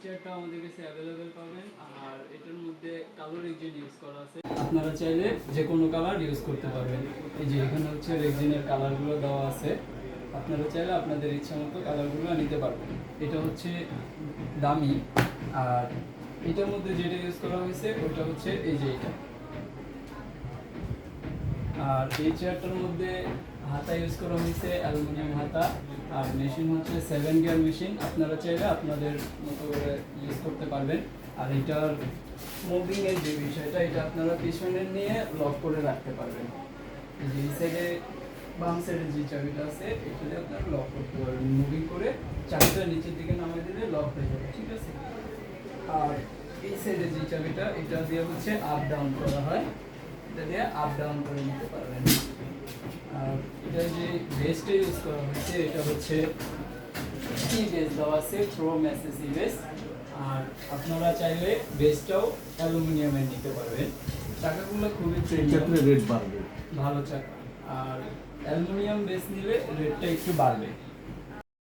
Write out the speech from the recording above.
চেয়ারটা আমাদের কাছে অ্যাভেলেবেল পাবেন। আর এটার মধ্যে কালো রেক্সিন ইউজ করা আছে, আপনারা চাইলে যে কোনো কালার ইউজ করতে পারবেন। এই যে এখানে হচ্ছে রেক্সিনের কালারগুলো দেওয়া আছে, আপনারা চাইলে আপনাদের ইচ্ছা মতো কালারগুলো নিতে পারবেন। এটা হচ্ছে দামি। আর এটার মধ্যে যেটা ইউজ করা হয়েছে ওটা হচ্ছে এই যে এটা। আর এই চেয়ারটার মধ্যে হাতা ইউজ করা হয়েছে অ্যালুমিনিয়াম হাতা। আর মেশিন হচ্ছে 7 গিয়ার মেশিন, আপনারা চাইলে আপনাদের মতো করে ইউজ করতে পারবেন। আর এটার মুভিংয়ের যে বিষয়টা, এটা আপনারা পিছনে নিয়ে লক করে রাখতে পারবেন। এই যে এই সাইডে বাম সাইডে যে চাবিটা আছে এটা দিয়ে আপনারা লক করতে পারবেন, মুভিং করে চাবিটা নিচের দিকে নামিয়ে দিলে লক হয়ে যাবে, ঠিক আছে। আর এই সাইডে যে চাবিটা, এটা দিয়ে হচ্ছে আপ ডাউন করা হয়, এটা দিয়ে আপ ডাউন করে নিতে পারবেন। আর এটা যে বেসটা ইউজ করা হয়েছে এটা হচ্ছে ই বেস দেওয়া আছে, প্রো মেসেজ ই বেস। আর আপনারা চাইলে বেসটাও অ্যালুমিনিয়ামের নিতে পারবেন। চাকাগুলো খুবই সেক্ষেত্রে রেট বাড়বে। ভালো চাকা। আর অ্যালুমিনিয়াম বেস নিলে রেটটা একটু বাড়বে।